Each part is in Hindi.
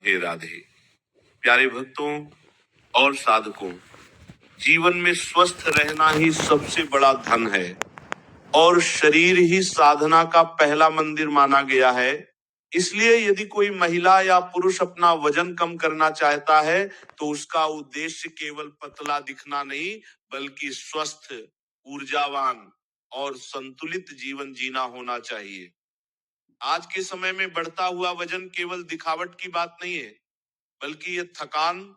हे राधे। प्यारे भक्तों और साधकों, जीवन में स्वस्थ रहना ही सबसे बड़ा धन है और शरीर ही साधना का पहला मंदिर माना गया है। इसलिए यदि कोई महिला या पुरुष अपना वजन कम करना चाहता है तो उसका उद्देश्य केवल पतला दिखना नहीं, बल्कि स्वस्थ, ऊर्जावान और संतुलित जीवन जीना होना चाहिए। आज के समय में बढ़ता हुआ वजन केवल दिखावट की बात नहीं है, बल्कि ये थकान,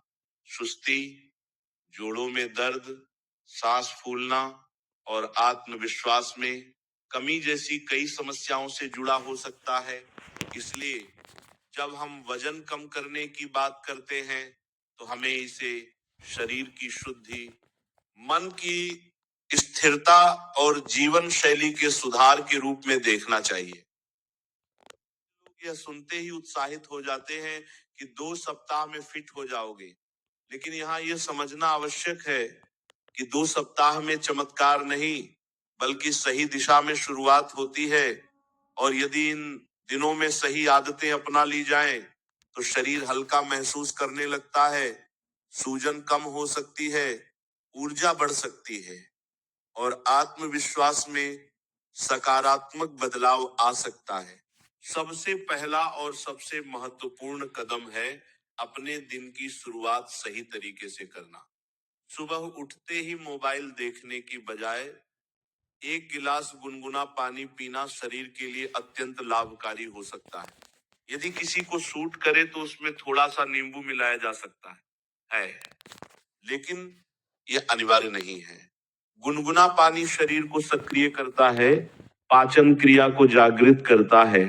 सुस्ती, जोड़ों में दर्द, सांस फूलना और आत्मविश्वास में कमी जैसी कई समस्याओं से जुड़ा हो सकता है। इसलिए जब हम वजन कम करने की बात करते हैं तो हमें इसे शरीर की शुद्धि, मन की स्थिरता और जीवन शैली के सुधार के रूप में देखना चाहिए। लोग यह सुनते ही उत्साहित हो जाते हैं कि 2 सप्ताह में फिट हो जाओगे, लेकिन यहाँ यह समझना आवश्यक है कि 2 सप्ताह में चमत्कार नहीं, बल्कि सही दिशा में शुरुआत होती है। और यदि इन दिनों में सही आदतें अपना ली जाएं, तो शरीर हल्का महसूस करने लगता है, सूजन कम हो सकती है, ऊर्जा बढ़ सकती है और आत्मविश्वास में सकारात्मक बदलाव आ सकता है। सबसे पहला और सबसे महत्वपूर्ण कदम है अपने दिन की शुरुआत सही तरीके से करना। सुबह उठते ही मोबाइल देखने की बजाय 1 गिलास गुनगुना पानी पीना शरीर के लिए अत्यंत लाभकारी हो सकता है। यदि किसी को सूट करे तो उसमें थोड़ा सा नींबू मिलाया जा सकता है, लेकिन यह अनिवार्य नहीं है। गुनगुना पानी शरीर को सक्रिय करता है, पाचन क्रिया को जागृत करता है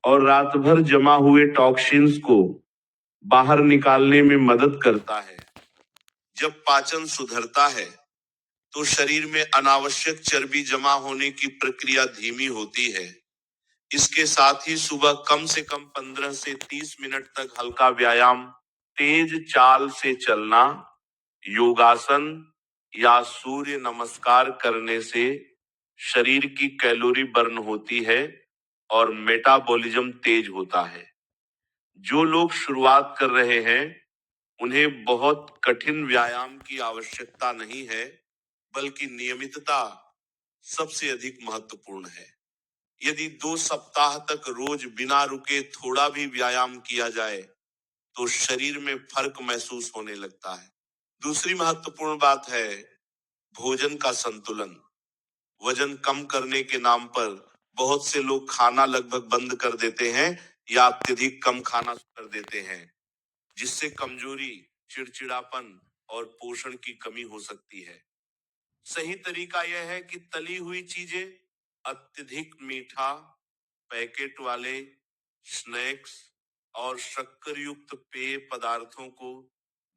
और रात भर जमा हुए टॉक्सिन्स को बाहर निकालने में मदद करता है। जब पाचन सुधरता है तो शरीर में अनावश्यक चर्बी जमा होने की प्रक्रिया धीमी होती है। इसके साथ ही सुबह कम से कम 15 से 30 मिनट तक हल्का व्यायाम, तेज चाल से चलना, योगासन या सूर्य नमस्कार करने से शरीर की कैलोरी बर्न होती है और मेटाबॉलिज्म तेज होता है। जो लोग शुरुआत कर रहे हैं उन्हें बहुत कठिन व्यायाम की आवश्यकता नहीं है, बल्कि नियमितता सबसे अधिक महत्वपूर्ण है। यदि 2 सप्ताह तक रोज बिना रुके थोड़ा भी व्यायाम किया जाए तो शरीर में फर्क महसूस होने लगता है। दूसरी महत्वपूर्ण बात है भोजन का संतुलन। वजन कम करने के नाम पर बहुत से लोग खाना लगभग बंद कर देते हैं या अत्यधिक कम खाना कर देते हैं, जिससे कमजोरी, चिड़चिड़ापन और पोषण की कमी हो सकती है। सही तरीका यह है कि तली हुई चीजें, अत्यधिक मीठा, पैकेट वाले स्नैक्स और शक्कर युक्त पेय पदार्थों को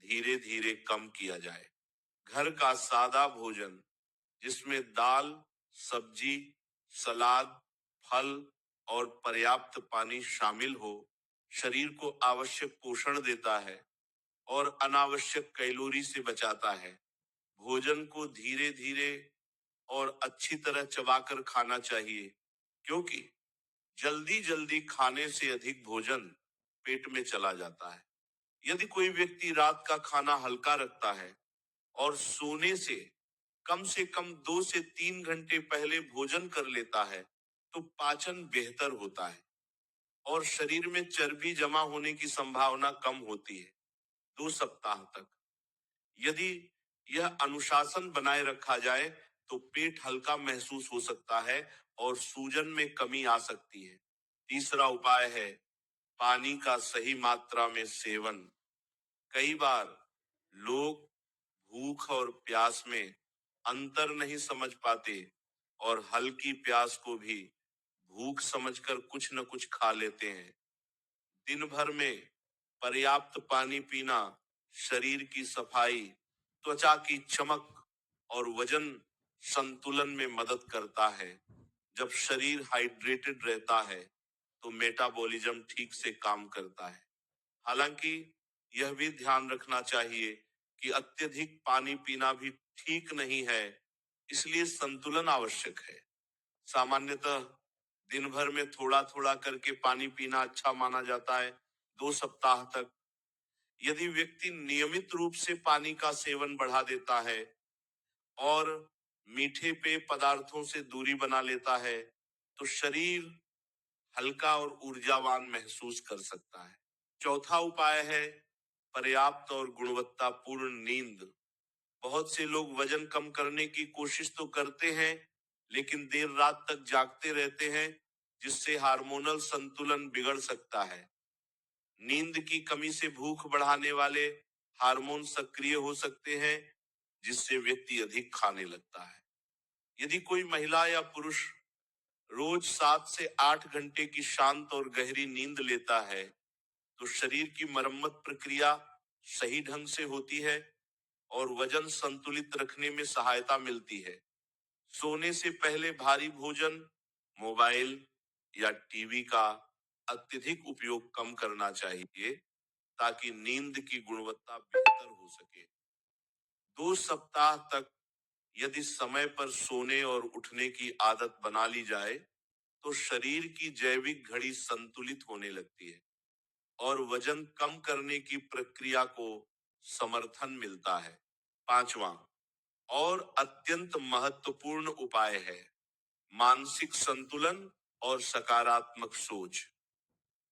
धीरे धीरे कम किया जाए। घर का सादा भोजन जिसमें दाल, सब्जी, सलाद, फल और पर्याप्त पानी शामिल हो, शरीर को आवश्यक पोषण देता है और अनावश्यक कैलोरी से बचाता है। भोजन को धीरे धीरे और अच्छी तरह चबाकर खाना चाहिए, क्योंकि जल्दी जल्दी खाने से अधिक भोजन पेट में चला जाता है। यदि कोई व्यक्ति रात का खाना हल्का रखता है और सोने से कम 2 से 3 घंटे पहले भोजन कर लेता है, तो पाचन बेहतर होता है और शरीर में चर्बी जमा होने की संभावना कम होती है। 2 सप्ताह तक यदि यह अनुशासन बनाए रखा जाए तो पेट हल्का महसूस हो सकता है और सूजन में कमी आ सकती है। तीसरा उपाय है पानी का सही मात्रा में सेवन। कई बार लोग भूख और प्यास में अंतर नहीं समझ पाते और हल्की प्यास को भी भूख समझकर कुछ न कुछ खा लेते हैं। दिन भर में पर्याप्त पानी पीना शरीर की सफाई, त्वचा की चमक और वजन संतुलन में मदद करता है। जब शरीर हाइड्रेटेड रहता है तो मेटाबॉलिज्म ठीक से काम करता है। हालांकि यह भी ध्यान रखना चाहिए कि अत्यधिक पानी पीना भी ठीक नहीं है, इसलिए संतुलन आवश्यक है। सामान्यतः दिन भर में थोड़ा थोड़ा करके पानी पीना अच्छा माना जाता है। 2 सप्ताह तक। यदि व्यक्ति नियमित रूप से पानी का सेवन बढ़ा देता है और मीठे पेय पदार्थों से दूरी बना लेता है, तो शरीर हल्का और ऊर्जावान महसूस कर सकता है। चौथा उपाय है पर्याप्त और गुणवत्तापूर्ण नींद। बहुत से लोग वजन कम करने की कोशिश तो करते हैं, लेकिन देर रात तक जागते रहते हैं, जिससे हार्मोनल संतुलन बिगड़ सकता है। नींद की कमी से भूख बढ़ाने वाले हार्मोन सक्रिय हो सकते हैं, जिससे व्यक्ति अधिक खाने लगता है। यदि कोई महिला या पुरुष रोज 7 से 8 घंटे की शांत और गहरी नींद लेता है, तो शरीर की मरम्मत प्रक्रिया सही ढंग से होती है और वजन संतुलित रखने में सहायता मिलती है। सोने से पहले भारी भोजन, मोबाइल या टीवी का अत्यधिक उपयोग कम करना चाहिए, ताकि नींद की गुणवत्ता बेहतर हो सके। 2 सप्ताह तक यदि समय पर सोने और उठने की आदत बना ली जाए, तो शरीर की जैविक घड़ी संतुलित होने लगती है और वजन कम करने की प्रक्रिया को समर्थन मिलता है। पांचवा और अत्यंत महत्वपूर्ण उपाय है मानसिक संतुलन और सकारात्मक सोच।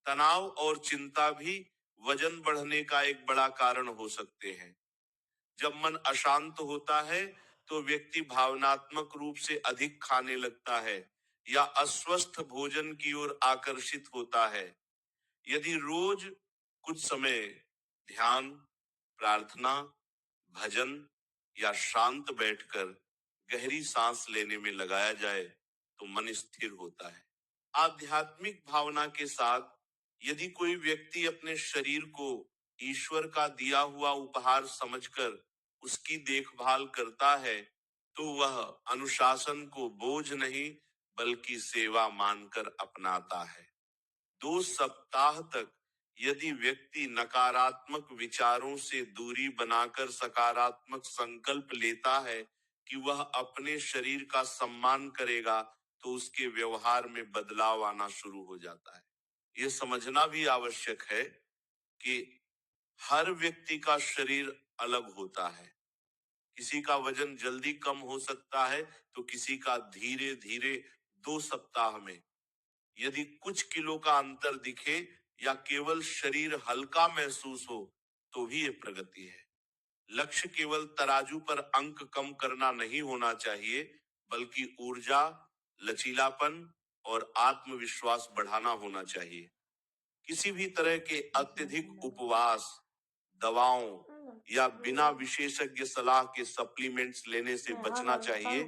तनाव और चिंता भी वजन बढ़ने का एक बड़ा कारण हो सकते हैं। जब मन अशांत होता है, तो व्यक्ति भावनात्मक रूप से अधिक खाने लगता है या अस्वस्थ भोजन की ओर आकर्षित होता है। यदि रोज कुछ समय ध्यान, प्रार्थना, भजन या शांत बैठकर गहरी सांस लेने में लगाया जाए, तो मन स्थिर होता है। आध्यात्मिक भावना के साथ यदि कोई व्यक्ति अपने शरीर को ईश्वर का दिया हुआ उपहार समझकर उसकी देखभाल करता है, तो वह अनुशासन को बोझ नहीं बल्कि सेवा मानकर अपनाता है। 2 सप्ताह तक यदि व्यक्ति नकारात्मक विचारों से दूरी बनाकर सकारात्मक संकल्प लेता है कि वह अपने शरीर का सम्मान करेगा, तो उसके व्यवहार में बदलाव आना शुरू हो जाता है। यह समझना भी आवश्यक है कि हर व्यक्ति का शरीर अलग होता है। किसी का वजन जल्दी कम हो सकता है, तो किसी का धीरे धीरे 2 सप्ताह में। यदि कुछ किलो का अंतर दिखे या केवल शरीर हल्का महसूस हो, तो भी ये प्रगति है। लक्ष्य केवल तराजू पर अंक कम करना नहीं होना चाहिए, बल्कि ऊर्जा, लचीलापन और आत्मविश्वास बढ़ाना होना चाहिए। किसी भी तरह के अत्यधिक उपवास, दवाओं या बिना विशेषज्ञ सलाह के सप्लीमेंट्स लेने से बचना चाहिए,